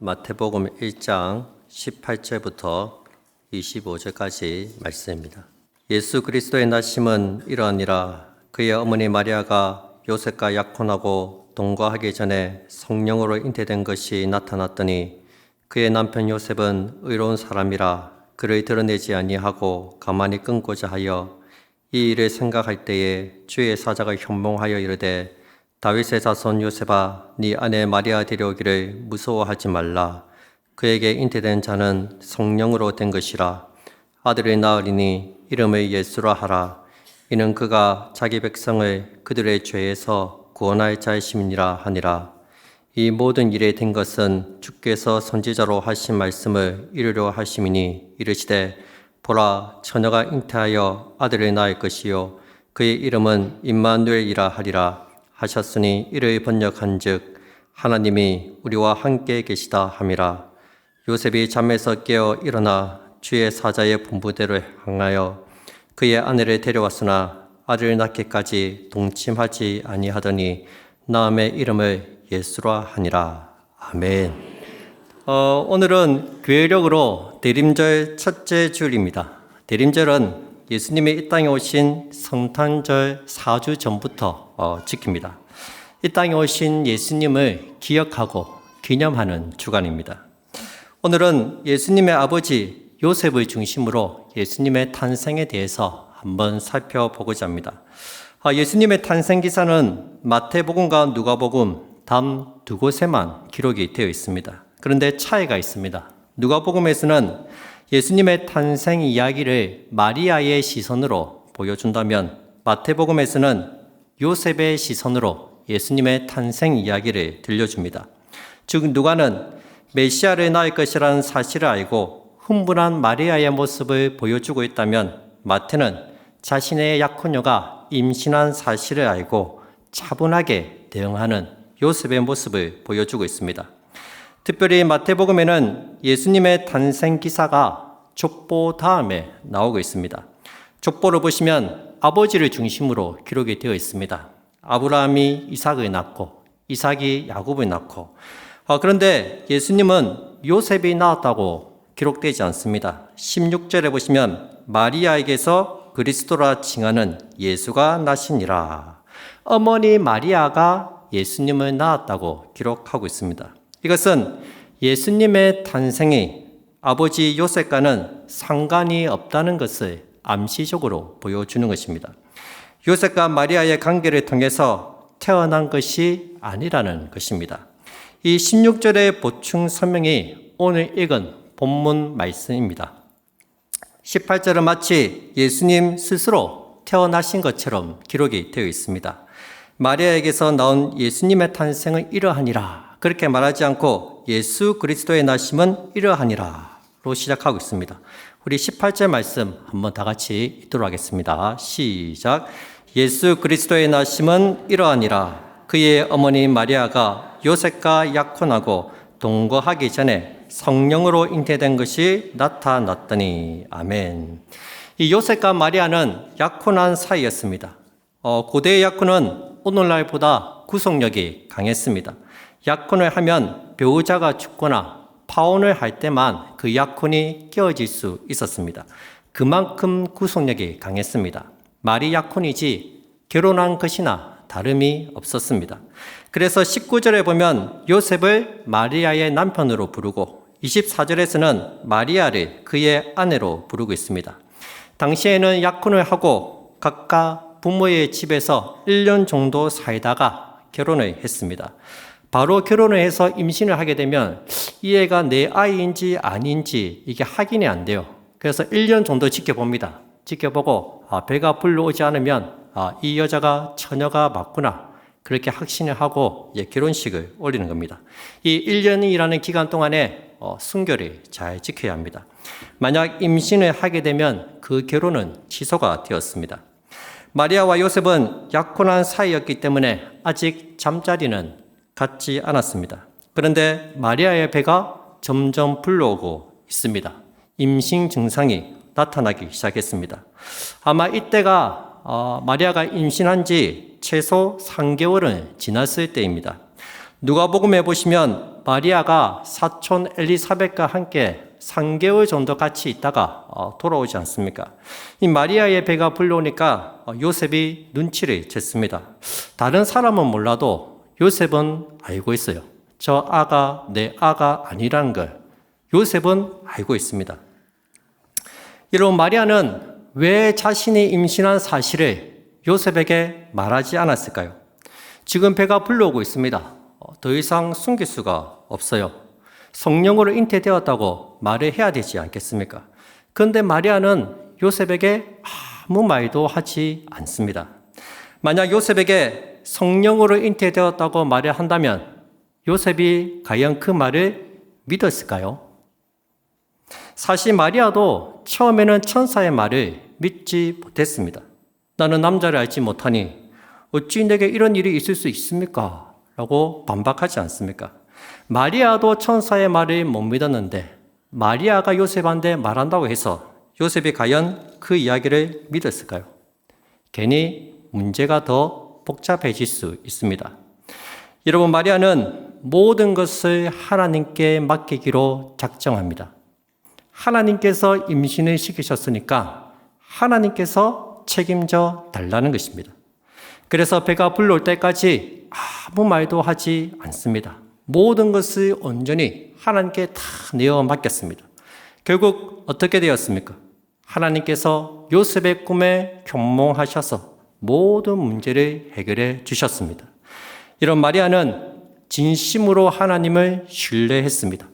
마태복음 1장 18절부터 25절까지 말씀입니다. 예수 그리스도의 나심은 이러하니라. 그의 어머니 마리아가 요셉과 약혼하고 동거하기 전에 성령으로 잉태된 것이 나타났더니 그의 남편 요셉은 의로운 사람이라 그를 드러내지 아니하고 가만히 끊고자 하여 이 일을 생각할 때에 주의 사자가 현몽하여 이르되 다윗의 자손 요셉아, 네 아내 마리아 데려오기를 무서워하지 말라. 그에게 잉태된 자는 성령으로 된 것이라. 아들을 낳으리니 이름을 예수라 하라. 이는 그가 자기 백성을 그들의 죄에서 구원할 자이심이니라 하니라. 이 모든 일에 된 것은 주께서 선지자로 하신 말씀을 이루려 하심이니 이르시되 보라, 처녀가 잉태하여 아들을 낳을 것이요 그의 이름은 임마누엘이라 하리라 하셨으니 이를 번역한즉 하나님이 우리와 함께 계시다 함이라. 요셉이 잠에서 깨어 일어나 주의 사자의 분부대로 행하여 그의 아내를 데려왔으나 아들을 낳기까지 동침하지 아니하더니 낳음의 이름을 예수라 하니라. 아멘. 오늘은 교회력으로 대림절 첫째 주일입니다. 대림절은 예수님이 이 땅에 오신 성탄절 4주 전부터 지킵니다. 이 땅에 오신 예수님을 기억하고 기념하는 주간입니다. 오늘은 예수님의 아버지 요셉을 중심으로 예수님의 탄생에 대해서 한번 살펴보고자 합니다. 예수님의 탄생 기사는 마태복음과 누가복음 단 두 곳에만 기록이 되어 있습니다. 그런데 차이가 있습니다. 누가복음에서는 예수님의 탄생 이야기를 마리아의 시선으로 보여준다면 마태복음에서는 요셉의 시선으로 예수님의 탄생 이야기를 들려줍니다. 즉 누가는 메시아를 낳을 것이라는 사실을 알고 흥분한 마리아의 모습을 보여주고 있다면 마태는 자신의 약혼녀가 임신한 사실을 알고 차분하게 대응하는 요셉의 모습을 보여주고 있습니다. 특별히 마태복음에는 예수님의 탄생 기사가 족보 다음에 나오고 있습니다. 족보를 보시면 아버지를 중심으로 기록이 되어 있습니다. 아브라함이 이삭을 낳고 이삭이 야곱을 낳고 그런데 예수님은 요셉이 낳았다고 기록되지 않습니다. 16절에 보시면 마리아에게서 그리스도라 칭하는 예수가 나시니라. 어머니 마리아가 예수님을 낳았다고 기록하고 있습니다. 이것은 예수님의 탄생이 아버지 요셉과는 상관이 없다는 것을 암시적으로 보여주는 것입니다. 요셉과 마리아의 관계를 통해서 태어난 것이 아니라는 것입니다. 이 16절의 보충 설명이 오늘 읽은 본문 말씀입니다. 18절은 마치 예수님 스스로 태어나신 것처럼 기록이 되어 있습니다. 마리아에게서 나온 예수님의 탄생은 이러하니라 그렇게 말하지 않고 예수 그리스도의 나심은 이러하니라로 시작하고 있습니다. 우리 18절 말씀 한번 다 같이 읽도록 하겠습니다. 시작. 예수 그리스도의 나심은 이러하니라. 그의 어머니 마리아가 요셉과 약혼하고 동거하기 전에 성령으로 잉태된 것이 나타났더니. 아멘. 이 요셉과 마리아는 약혼한 사이였습니다. 고대의 약혼은 오늘날보다 구속력이 강했습니다. 약혼을 하면 배우자가 죽거나 파혼을 할 때만 그 약혼이 깨어질 수 있었습니다. 그만큼 구속력이 강했습니다. 말이 약혼이지 결혼한 것이나 다름이 없었습니다. 그래서 19절에 보면 요셉을 마리아의 남편으로 부르고 24절에서는 마리아를 그의 아내로 부르고 있습니다. 당시에는 약혼을 하고 각각 부모의 집에서 1년 정도 살다가 결혼을 했습니다. 바로 결혼을 해서 임신을 하게 되면 이 애가 내 아이인지 아닌지 이게 확인이 안 돼요. 그래서 1년 정도 지켜봅니다. 지켜보고 배가 불러오지 않으면 이 여자가 처녀가 맞구나 그렇게 확신을 하고 결혼식을 올리는 겁니다. 이 1년이라는 기간 동안에 순결히 잘 지켜야 합니다. 만약 임신을 하게 되면 그 결혼은 취소가 되었습니다. 마리아와 요셉은 약혼한 사이였기 때문에 아직 잠자리는 갖지 않았습니다. 그런데 마리아의 배가 점점 불러오고 있습니다. 임신 증상이 나타나기 시작했습니다. 아마 이때가 마리아가 임신한 지 최소 3개월은 지났을 때입니다. 누가복음에 보시면 마리아가 사촌 엘리사벳과 함께 3개월 정도 같이 있다가 돌아오지 않습니까? 이 마리아의 배가 불러오니까 요셉이 눈치를 챘습니다. 다른 사람은 몰라도 요셉은 알고 있어요. 저 아가 내 아가 아니라는 걸 요셉은 알고 있습니다. 이런 마리아는 왜 자신이 임신한 사실을 요셉에게 말하지 않았을까요? 지금 배가 불러오고 있습니다. 더 이상 숨길 수가 없어요. 성령으로 잉태되었다고 말을 해야 되지 않겠습니까? 그런데 마리아는 요셉에게 아무 말도 하지 않습니다. 만약 요셉에게 성령으로 잉태되었다고 말을 한다면 요셉이 과연 그 말을 믿었을까요? 사실 마리아도 처음에는 천사의 말을 믿지 못했습니다. 나는 남자를 알지 못하니 어찌 내게 이런 일이 있을 수 있습니까? 라고 반박하지 않습니까? 마리아도 천사의 말을 못 믿었는데 마리아가 요셉한테 말한다고 해서 요셉이 과연 그 이야기를 믿었을까요? 괜히 문제가 더 복잡해질 수 있습니다. 여러분, 마리아는 모든 것을 하나님께 맡기기로 작정합니다. 하나님께서 임신을 시키셨으니까 하나님께서 책임져 달라는 것입니다. 그래서 배가 불러올 때까지 아무 말도 하지 않습니다. 모든 것을 온전히 하나님께 다 내어 맡겼습니다. 결국 어떻게 되었습니까? 하나님께서 요셉의 꿈에 현몽하셔서 모든 문제를 해결해 주셨습니다. 이런 마리아는 진심으로 하나님을 신뢰했습니다.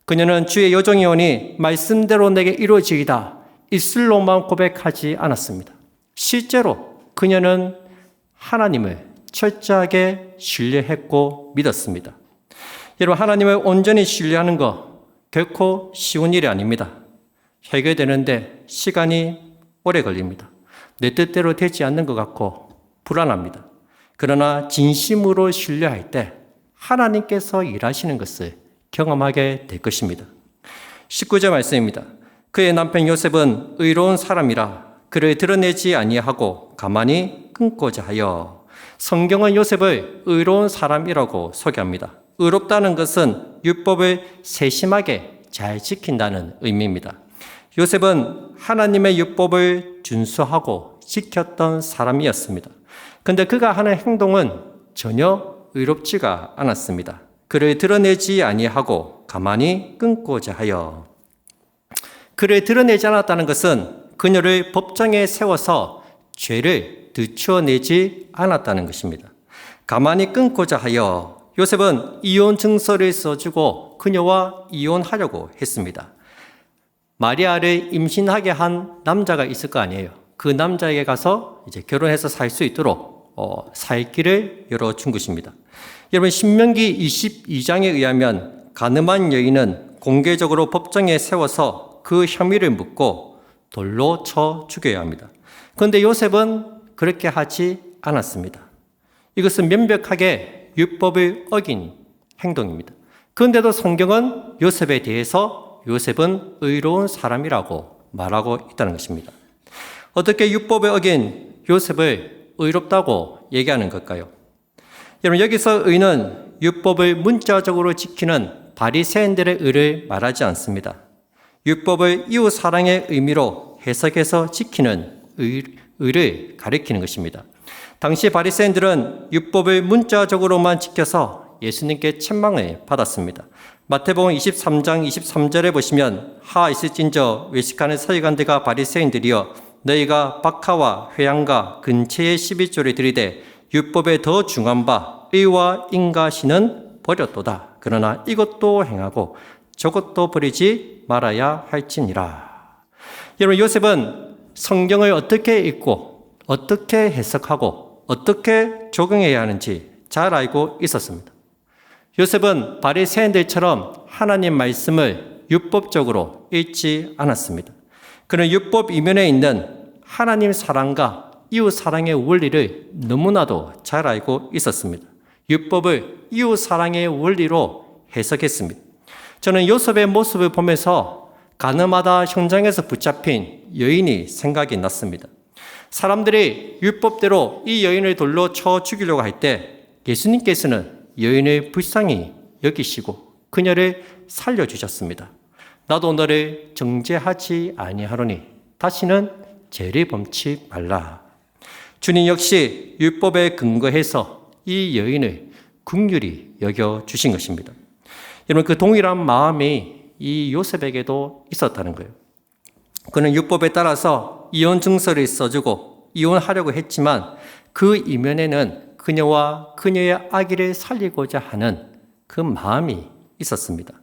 그녀는 주의 여종이오니 말씀대로 내게 이루어지이다 입술로만 고백하지 않았습니다. 실제로 그녀는 하나님을 철저하게 신뢰했고 믿었습니다. 여러분, 하나님을 온전히 신뢰하는 것 결코 쉬운 일이 아닙니다. 해결되는데 시간이 오래 걸립니다. 내 뜻대로 되지 않는 것 같고 불안합니다. 그러나 진심으로 신뢰할 때 하나님께서 일하시는 것을 경험하게 될 것입니다. 19절 말씀입니다. 그의 남편 요셉은 의로운 사람이라 그를 드러내지 아니하고 가만히 끊고자 하여. 성경은 요셉을 의로운 사람이라고 소개합니다. 의롭다는 것은 율법을 세심하게 잘 지킨다는 의미입니다. 요셉은 하나님의 율법을 준수하고 지켰던 사람이었습니다. 그런데 그가 하는 행동은 전혀 의롭지가 않았습니다. 그를 드러내지 아니하고 가만히 끊고자 하여. 그를 드러내지 않았다는 것은 그녀를 법정에 세워서 죄를 들추어내지 않았다는 것입니다. 가만히 끊고자 하여. 요셉은 이혼 증서를 써주고 그녀와 이혼하려고 했습니다. 마리아를 임신하게 한 남자가 있을 거 아니에요. 그 남자에게 가서 이제 결혼해서 살 수 있도록 살 길을 열어준 것입니다. 여러분, 신명기 22장에 의하면 가늠한 여인은 공개적으로 법정에 세워서 그 혐의를 묻고 돌로 쳐 죽여야 합니다. 그런데 요셉은 그렇게 하지 않았습니다. 이것은 명백하게 율법을 어긴 행동입니다. 그런데도 성경은 요셉에 대해서 요셉은 의로운 사람이라고 말하고 있다는 것입니다. 어떻게 율법을 어긴 요셉을 의롭다고 얘기하는 걸까요? 여러분, 여기서 의는 율법을 문자적으로 지키는 바리새인들의 의를 말하지 않습니다. 율법을 이웃 사랑의 의미로 해석해서 지키는 의를 가리키는 것입니다. 당시 바리새인들은 율법을 문자적으로만 지켜서 예수님께 책망을 받았습니다. 마태복음 23장 23절에 보시면 하 있을진저 외식하는 서기관들과 바리새인들이여 너희가 박하와 회양과 근체의 11조를 들이되 율법에 더 중한 바 의와 인가시는 버렸도다. 그러나 이것도 행하고 저것도 버리지 말아야 할지니라. 여러분, 요셉은 성경을 어떻게 읽고 어떻게 해석하고 어떻게 적용해야 하는지 잘 알고 있었습니다. 요셉은 바리새인들처럼 하나님 말씀을 율법적으로 읽지 않았습니다. 그는 율법 이면에 있는 하나님 사랑과 이웃 사랑의 원리를 너무나도 잘 알고 있었습니다. 율법을 이웃 사랑의 원리로 해석했습니다. 저는 요셉의 모습을 보면서 가늠하다 현장에서 붙잡힌 여인이 생각이 났습니다. 사람들이 율법대로 이 여인을 돌로 쳐 죽이려고 할 때 예수님께서는 여인을 불쌍히 여기시고 그녀를 살려주셨습니다. 나도 너를 정죄하지 아니하노니 다시는 죄를 범치 말라. 주님 역시 율법에 근거해서 이 여인을 긍휼히 여겨주신 것입니다. 여러분, 그 동일한 마음이 이 요셉에게도 있었다는 거예요. 그는 율법에 따라서 이혼 증서를 써주고 이혼하려고 했지만 그 이면에는 그녀와 그녀의 아기를 살리고자 하는 그 마음이 있었습니다.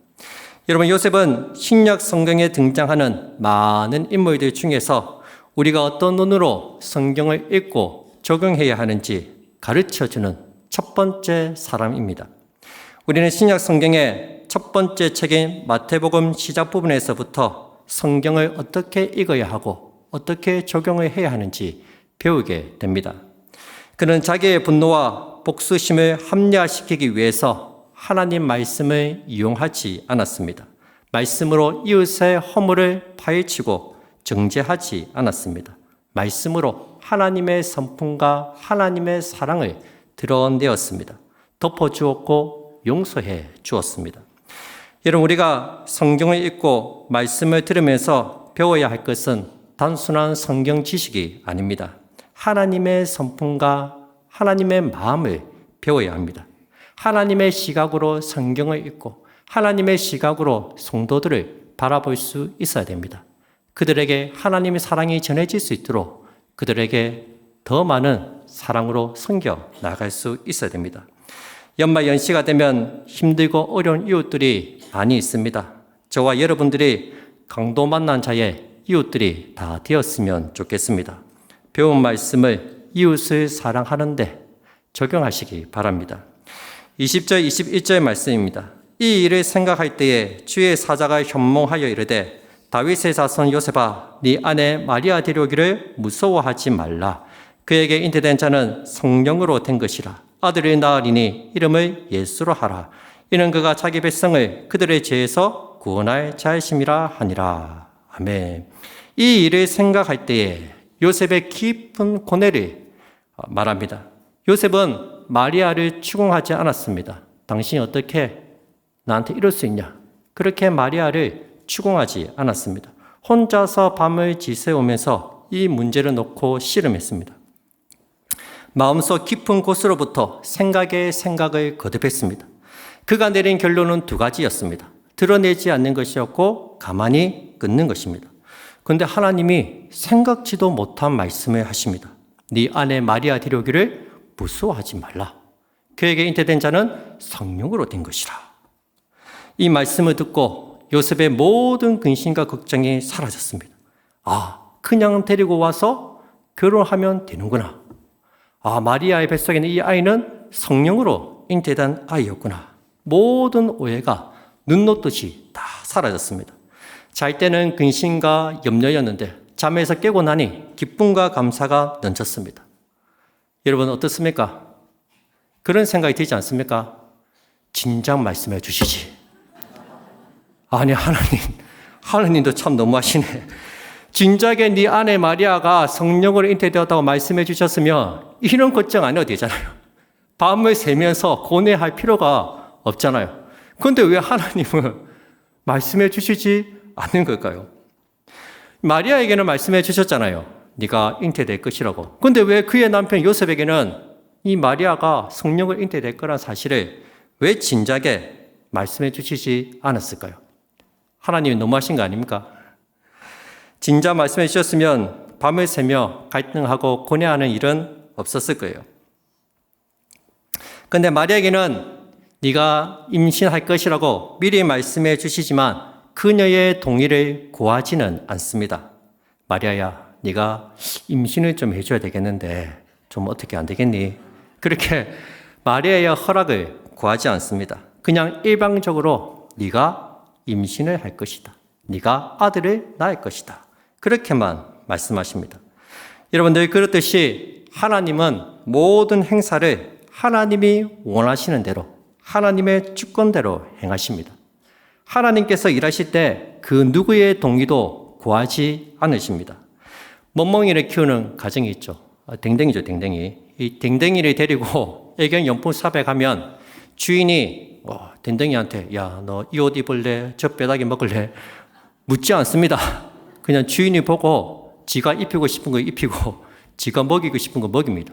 여러분, 요셉은 신약 성경에 등장하는 많은 인물들 중에서 우리가 어떤 눈으로 성경을 읽고 적용해야 하는지 가르쳐주는 첫 번째 사람입니다. 우리는 신약 성경의 첫 번째 책인 마태복음 시작 부분에서부터 성경을 어떻게 읽어야 하고 어떻게 적용을 해야 하는지 배우게 됩니다. 그는 자기의 분노와 복수심을 합리화시키기 위해서 하나님 말씀을 이용하지 않았습니다. 말씀으로 이웃의 허물을 파헤치고 정죄하지 않았습니다. 말씀으로 하나님의 성품과 하나님의 사랑을 드러내었습니다. 덮어주었고 용서해 주었습니다. 여러분, 우리가 성경을 읽고 말씀을 들으면서 배워야 할 것은 단순한 성경 지식이 아닙니다. 하나님의 성품과 하나님의 마음을 배워야 합니다. 하나님의 시각으로 성경을 읽고 하나님의 시각으로 성도들을 바라볼 수 있어야 됩니다. 그들에게 하나님의 사랑이 전해질 수 있도록 그들에게 더 많은 사랑으로 섬겨 나갈 수 있어야 됩니다. 연말 연시가 되면 힘들고 어려운 이웃들이 많이 있습니다. 저와 여러분들이 강도 만난 자의 이웃들이 다 되었으면 좋겠습니다. 배운 말씀을 이웃을 사랑하는 데 적용하시기 바랍니다. 20절, 21절 말씀입니다. 이 일을 생각할 때에 주의 사자가 현몽하여 이르되 다윗의 자손 요셉아, 네 아내 마리아 데려오기를 무서워하지 말라. 그에게 잉태된 자는 성령으로 된 것이라. 아들을 낳으리니 이름을 예수로 하라. 이는 그가 자기 백성을 그들의 죄에서 구원할 자이심이라 하니라. 아멘. 이 일을 생각할 때에 요셉의 깊은 고뇌를 말합니다. 요셉은 마리아를 추궁하지 않았습니다. 당신이 어떻게 나한테 이럴 수 있냐? 그렇게 마리아를 추궁하지 않았습니다. 혼자서 밤을 지새우면서 이 문제를 놓고 씨름했습니다. 마음속 깊은 곳으로부터 생각에 생각을 거듭했습니다. 그가 내린 결론은 두 가지였습니다. 드러내지 않는 것이었고 가만히 끊는 것입니다. 그런데 하나님이 생각지도 못한 말씀을 하십니다. 네 아내 마리아 데려오기를 무서워하지 말라. 그에게 잉태된 자는 성령으로 된 것이라. 이 말씀을 듣고 요셉의 모든 근심과 걱정이 사라졌습니다. 아, 그냥 데리고 와서 결혼하면 되는구나. 아, 마리아의 뱃속에 있는 이 아이는 성령으로 잉태된 아이였구나. 모든 오해가 눈 녹듯이 다 사라졌습니다. 잘 때는 근심과 염려였는데 잠에서 깨고 나니 기쁨과 감사가 넘쳤습니다. 여러분 어떻습니까? 그런 생각이 들지 않습니까? 진작 말씀해 주시지. 아니, 하나님도 참 너무하시네. 진작에 네 아내 마리아가 성령으로 잉태되었다고 말씀해 주셨으면 이런 걱정 안 해도 되잖아요. 밤을 새면서 고뇌할 필요가 없잖아요. 그런데 왜 하나님은 말씀해 주시지 않는 걸까요? 마리아에게는 말씀해 주셨잖아요. 네가 잉태될 것이라고. 그런데 왜 그의 남편 요셉에게는 이 마리아가 성령을 잉태될 거란 사실을 왜 진작에 말씀해 주시지 않았을까요? 하나님이 너무하신 거 아닙니까? 진작 말씀해 주셨으면 밤을 새며 갈등하고 고뇌하는 일은 없었을 거예요. 그런데 마리아에게는 네가 임신할 것이라고 미리 말씀해 주시지만 그녀의 동의를 구하지는 않습니다. 마리아야, 네가 임신을 좀 해줘야 되겠는데 좀 어떻게 안 되겠니? 그렇게 마리아의 허락을 구하지 않습니다. 그냥 일방적으로 네가 임신을 할 것이다. 네가 아들을 낳을 것이다. 그렇게만 말씀하십니다. 여러분들 그렇듯이 하나님은 모든 행사를 하나님이 원하시는 대로 하나님의 주권대로 행하십니다. 하나님께서 일하실 때 그 누구의 동의도 구하지 않으십니다. 멍멍이를 키우는 가정이 있죠. 댕댕이죠, 댕댕이. 이 댕댕이를 데리고 애견용품 샵에 가면 주인이 댕댕이한테 야, 너 이 옷 입을래? 저 뼈다귀 먹을래? 묻지 않습니다. 그냥 주인이 보고 지가 입히고 싶은 거 입히고 지가 먹이고 싶은 거 먹입니다.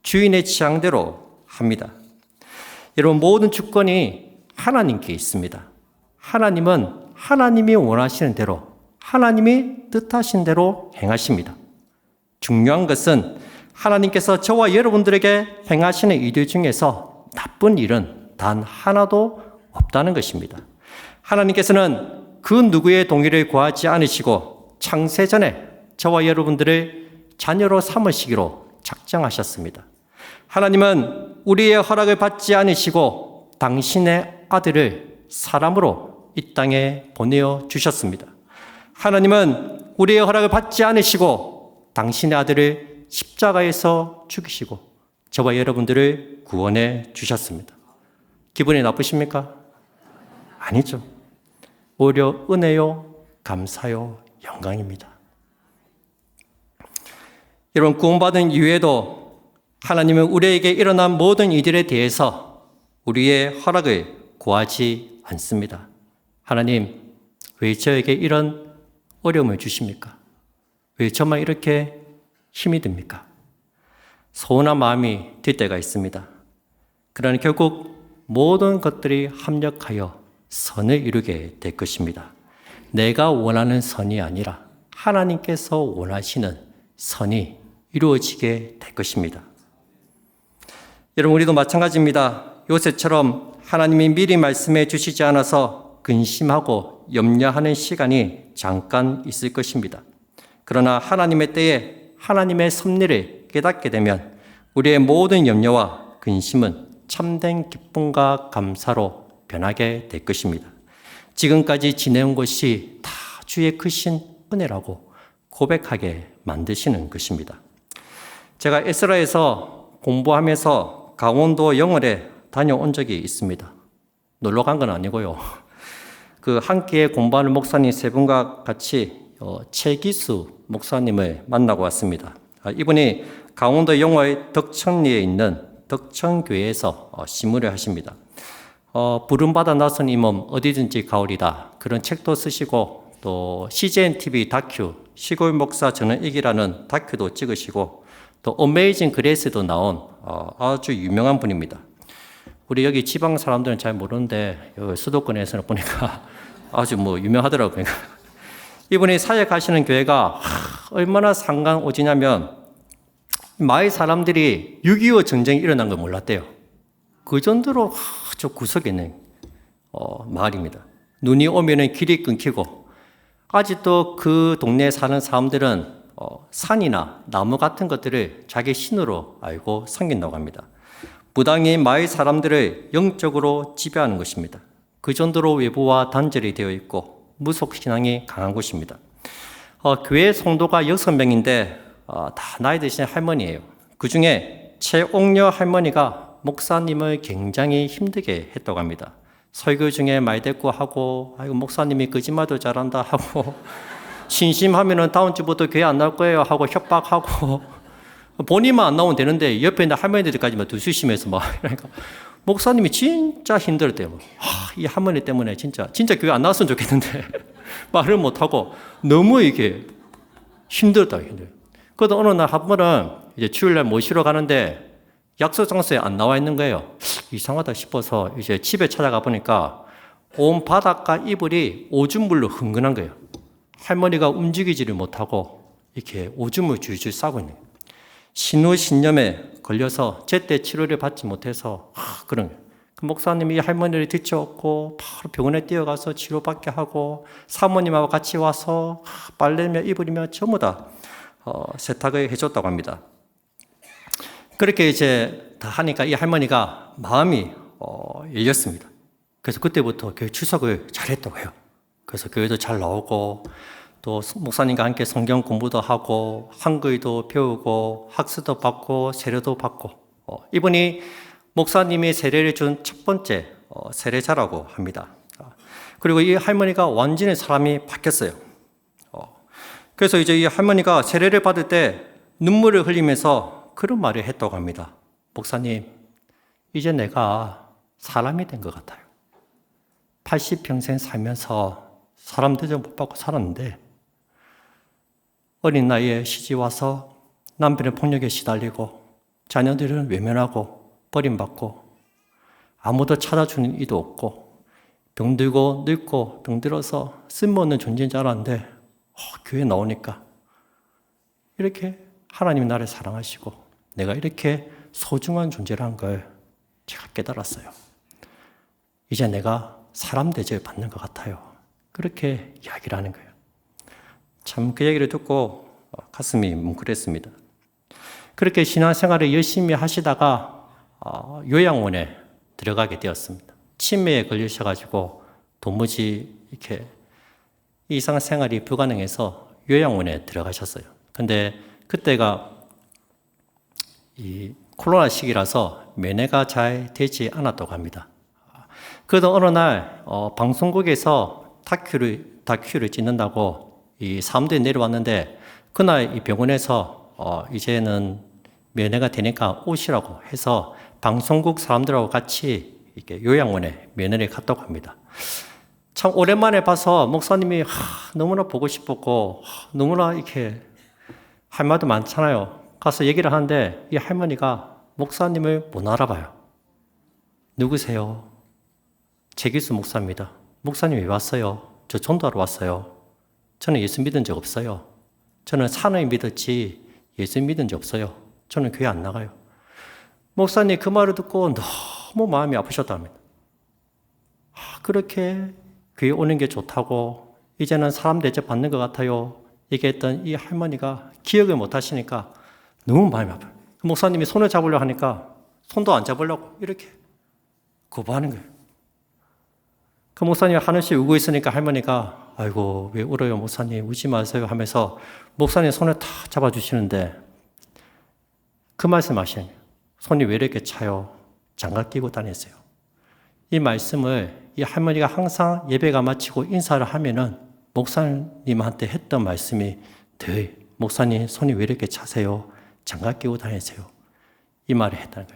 주인의 취향대로 합니다. 여러분, 모든 주권이 하나님께 있습니다. 하나님은 하나님이 원하시는 대로, 하나님이 뜻하신 대로 행하십니다. 중요한 것은 하나님께서 저와 여러분들에게 행하시는 일들 중에서 나쁜 일은 단 하나도 없다는 것입니다. 하나님께서는 그 누구의 동의를 구하지 않으시고 창세전에 저와 여러분들을 자녀로 삼으시기로 작정하셨습니다. 하나님은 우리의 허락을 받지 않으시고 당신의 아들을 사람으로 이 땅에 보내어 주셨습니다. 하나님은 우리의 허락을 받지 않으시고 당신의 아들을 십자가에서 죽이시고 저와 여러분들을 구원해 주셨습니다. 기분이 나쁘십니까? 아니죠. 오히려 은혜요, 감사요, 영광입니다. 여러분, 구원받은 이후에도 하나님은 우리에게 일어난 모든 일들에 대해서 우리의 허락을 구하지 않습니다. 하나님, 왜 저에게 이런 어려움을 주십니까? 왜 저만 이렇게 힘이 듭니까? 서운한 마음이 들 때가 있습니다. 그러나 결국 모든 것들이 합력하여 선을 이루게 될 것입니다. 내가 원하는 선이 아니라 하나님께서 원하시는 선이 이루어지게 될 것입니다. 여러분, 우리도 마찬가지입니다. 요셉처럼 하나님이 미리 말씀해 주시지 않아서 근심하고 염려하는 시간이 잠깐 있을 것입니다. 그러나 하나님의 때에 하나님의 섭리를 깨닫게 되면 우리의 모든 염려와 근심은 참된 기쁨과 감사로 변하게 될 것입니다. 지금까지 지내온 것이 다 주의 크신 은혜라고 고백하게 만드시는 것입니다. 제가 에스라에서 공부하면서 강원도 영월에 다녀온 적이 있습니다. 놀러 간 건 아니고요. 그 함께 공부하는 목사님 세 분과 같이 최기수 목사님을 만나고 왔습니다. 이분이 강원도 영월 덕천리에 있는 덕천교회에서 시무를 하십니다. 부름받아 나선 이 몸 어디든지 가오리다, 그런 책도 쓰시고 또 CGN TV 다큐 시골 목사 저는 이기라는 다큐도 찍으시고 또 어메이징 그레이스도 나온 아주 유명한 분입니다. 우리 여기 지방 사람들은 잘 모르는데 여기 수도권에서는 보니까 아주 유명하더라고요. 이분이 사역하시는 교회가 얼마나 상관오지냐면 마을 사람들이 6.25 전쟁이 일어난 걸 몰랐대요. 그 정도로 아주 구석에 있는 마을입니다. 눈이 오면은 길이 끊기고 아직도 그 동네에 사는 사람들은 산이나 나무 같은 것들을 자기 신으로 알고 섬긴다고 합니다. 무당이 마을 사람들을 영적으로 지배하는 것입니다. 그 정도로 외부와 단절이 되어 있고 무속신앙이 강한 곳입니다. 교회 성도가 6명인데 다 나이 드신 할머니예요. 그 중에 최옥녀 할머니가 목사님을 굉장히 힘들게 했다고 합니다. 설교 중에 말대꾸하고 아이고 목사님이 거짓말도 잘한다 하고 심심하면은 다음 주부터 교회 안 나올 거예요 하고 협박하고 본인만 안 나오면 되는데 옆에 있는 할머니들까지 막 두수심해서 막 그러니까 목사님이 진짜 힘들었대요. 이 할머니 때문에 진짜 교회 안 나왔으면 좋겠는데 말을 못 하고 너무 이게 힘들다. 그러다 어느 날 한 번은 이제 주일날 모시러 가는데 약속 장소에 안 나와 있는 거예요. 이상하다 싶어서 이제 집에 찾아가 보니까 온 바닥과 이불이 오줌물로 흥건한 거예요. 할머니가 움직이지를 못하고 이렇게 오줌을 줄줄 싸고 있는 거예요. 신우신염에 걸려서 제때 치료를 받지 못해서 그런 거예요. 그 목사님이 이 할머니를 뒤쳐엎고 바로 병원에 뛰어가서 치료받게 하고 사모님하고 같이 와서 빨래며 이불이며 전부 다 세탁을 해줬다고 합니다. 그렇게 이제 다 하니까 이 할머니가 마음이 열렸습니다. 그래서 그때부터 교회 출석을 잘했다고 해요. 그래서 교회도 잘 나오고 또 목사님과 함께 성경 공부도 하고 한글도 배우고 학수도 받고 세례도 받고 이분이 목사님이 세례를 준 첫 번째 세례자라고 합니다. 그리고 이 할머니가 완전히 사람이 바뀌었어요. 그래서 이제 이 할머니가 세례를 받을 때 눈물을 흘리면서 그런 말을 했다고 합니다. 목사님, 이제 내가 사람이 된 것 같아요. 80평생 살면서 사람 대접 못 받고 살았는데 어린 나이에 시집 와서 남편의 폭력에 시달리고 자녀들은 외면하고 버림받고 아무도 찾아주는 이도 없고 병들고 늙고 병들어서 쓸모없는 존재인 줄 알았는데 교회 나오니까 이렇게 하나님이 나를 사랑하시고 내가 이렇게 소중한 존재라는 걸 제가 깨달았어요. 이제 내가 사람 대접을 받는 것 같아요. 그렇게 이야기를 하는 거예요. 참 그 얘기를 듣고 가슴이 뭉클했습니다. 그렇게 신앙생활을 열심히 하시다가 요양원에 들어가게 되었습니다. 치매에 걸리셔가지고 도무지 이렇게 일상생활이 불가능해서 요양원에 들어가셨어요. 근데 그때가 이 코로나 시기라서 면회가 잘 되지 않았다고 합니다. 그러던 어느 날 방송국에서 다큐를 찍는다고 이 사람들이 내려왔는데 그날 이 병원에서 이제는 면회가 되니까 오시라고 해서 방송국 사람들하고 같이 이렇게 요양원에 면회를 갔다고 합니다. 참 오랜만에 봐서 목사님이 너무나 보고 싶었고 너무나 이렇게 할 말도 많잖아요. 가서 얘기를 하는데 이 할머니가 목사님을 못 알아봐요. 누구세요? 최기수 목사입니다. 목사님 왜 왔어요? 저 전도하러 왔어요. 저는 예수 믿은 적 없어요. 저는 산을 믿었지 예수 믿은 적 없어요. 저는 교회 안 나가요. 목사님 그 말을 듣고 너무 마음이 아프셨답니다. 그렇게 교회 오는 게 좋다고 이제는 사람 대접 받는 것 같아요. 얘기했던 이 할머니가 기억을 못 하시니까 너무 마음이 아파요. 목사님이 손을 잡으려고 하니까 손도 안 잡으려고 이렇게 거부하는 거예요. 그 목사님이 하늘씩 울고 있으니까 할머니가 아이고 왜 울어요 목사님 울지 마세요 하면서 목사님 손을 다 잡아주시는데 그 말씀 하시는 거예요. 손이 왜 이렇게 차요? 장갑 끼고 다녔어요. 이 말씀을 이 할머니가 항상 예배가 마치고 인사를 하면은 목사님한테 했던 말씀이 늘 목사님 손이 왜 이렇게 차세요? 장갑 끼고 다니세요. 이 말을 했다는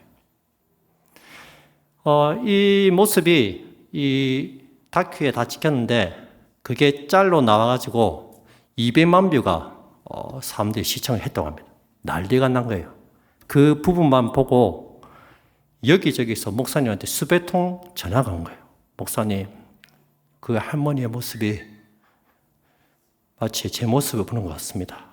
거예요. 이 모습이 이 다큐에 다 찍혔는데 그게 짤로 나와가지고 200만 뷰가 사람들이 시청을 했다고 합니다. 난리가 난 거예요. 그 부분만 보고 여기저기서 목사님한테 수백 통 전화가 온 거예요. 목사님, 그 할머니의 모습이 마치 제 모습을 보는 것 같습니다.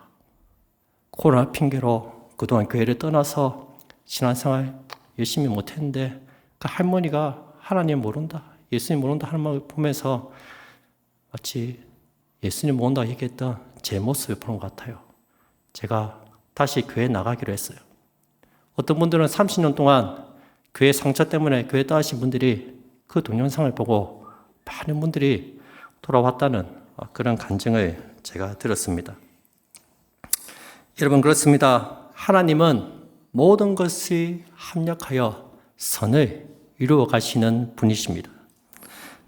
코로나 핑계로 그동안 교회를 떠나서 신앙생활 열심히 못했는데 그 할머니가 하나님 모른다, 예수님 모른다 하는 말 보면서 마치 예수님 모른다 얘기했던 제 모습을 보는 것 같아요. 제가 다시 교회 나가기로 했어요. 어떤 분들은 30년 동안 교회 상처 때문에 교회 떠나신 분들이 그 동영상을 보고 많은 분들이 돌아왔다는 그런 간증을 제가 들었습니다. 여러분 그렇습니다. 하나님은 모든 것을 합력하여 선을 이루어 가시는 분이십니다.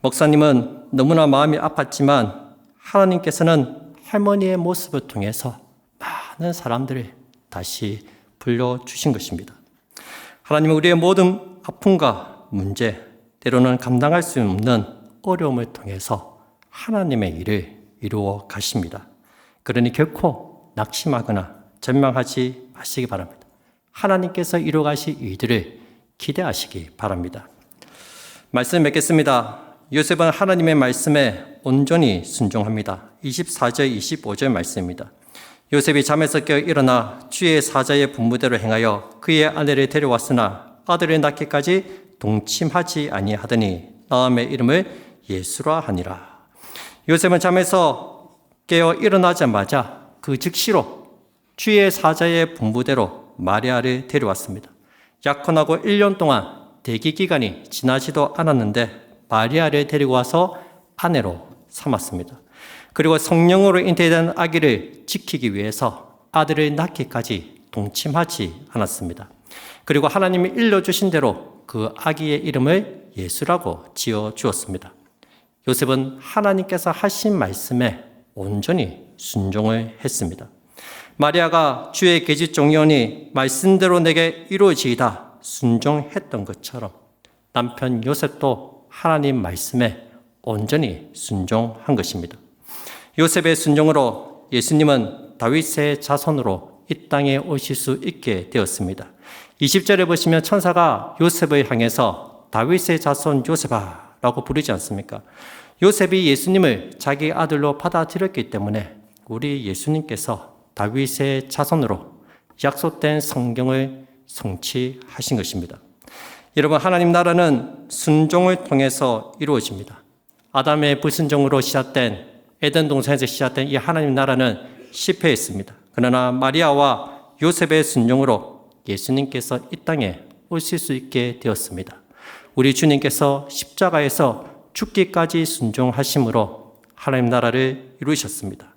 목사님은 너무나 마음이 아팠지만 하나님께서는 할머니의 모습을 통해서 많은 사람들을 다시 불러주신 것입니다. 하나님은 우리의 모든 아픔과 문제, 때로는 감당할 수 없는 어려움을 통해서 하나님의 일을 이루어 가십니다. 그러니 결코 낙심하거나 절망하지 마시기 바랍니다. 하나님께서 이루어 가실 일들을 기대하시기 바랍니다. 말씀 맺겠습니다. 요셉은 하나님의 말씀에 온전히 순종합니다. 24절, 25절 말씀입니다. 요셉이 잠에서 깨어 일어나 주의 사자의 분부대로 행하여 그의 아내를 데려왔으나 아들을 낳기까지 동침하지 아니하더니 낳음의 이름을 예수라 하니라. 요셉은 잠에서 깨어 일어나자마자 그 즉시로 주의 사자의 분부대로 마리아를 데려왔습니다. 약혼하고 1년 동안 대기 기간이 지나지도 않았는데 마리아를 데리고 와서 아내로 삼았습니다. 그리고 성령으로 잉태된 아기를 지키기 위해서 아들을 낳기까지 동침하지 않았습니다. 그리고 하나님이 일러주신 대로 그 아기의 이름을 예수라고 지어주었습니다. 요셉은 하나님께서 하신 말씀에 온전히 순종을 했습니다. 마리아가 주의 계집종이오니 말씀대로 내게 이루어지이다 순종했던 것처럼 남편 요셉도 하나님 말씀에 온전히 순종한 것입니다. 요셉의 순종으로 예수님은 다윗의 자손으로 이 땅에 오실 수 있게 되었습니다. 20절에 보시면 천사가 요셉을 향해서 다윗의 자손 요셉아 라고 부르지 않습니까? 요셉이 예수님을 자기 아들로 받아들였기 때문에 우리 예수님께서 다윗의 자손으로 약속된 성경을 성취하신 것입니다. 여러분, 하나님 나라는 순종을 통해서 이루어집니다. 아담의 불순종으로 시작된 에덴 동산에서 시작된 이 하나님 나라는 실패했습니다. 그러나 마리아와 요셉의 순종으로 예수님께서 이 땅에 오실 수 있게 되었습니다. 우리 주님께서 십자가에서 죽기까지 순종하심으로 하나님 나라를 이루셨습니다.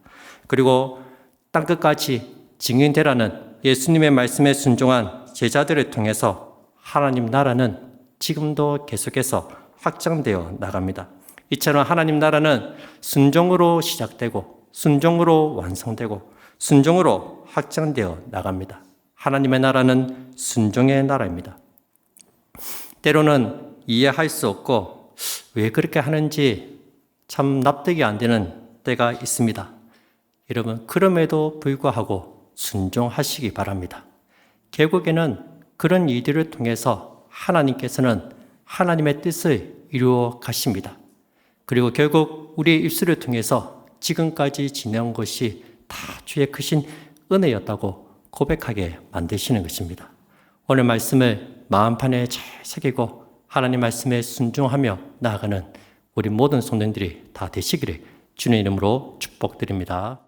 그리고 땅끝까지 증인되라는 예수님의 말씀에 순종한 제자들을 통해서 하나님 나라는 지금도 계속해서 확장되어 나갑니다. 이처럼 하나님 나라는 순종으로 시작되고 순종으로 완성되고 순종으로 확장되어 나갑니다. 하나님의 나라는 순종의 나라입니다. 때로는 이해할 수 없고 왜 그렇게 하는지 참 납득이 안 되는 때가 있습니다. 여러분, 그럼에도 불구하고 순종하시기 바랍니다. 결국에는 그런 일들을 통해서 하나님께서는 하나님의 뜻을 이루어 가십니다. 그리고 결국 우리의 입술을 통해서 지금까지 지내온 것이 다 주의 크신 은혜였다고 고백하게 만드시는 것입니다. 오늘 말씀을 마음판에 잘 새기고 하나님 말씀에 순종하며 나아가는 우리 모든 성도님들이 다 되시기를 주님 이름으로 축복드립니다.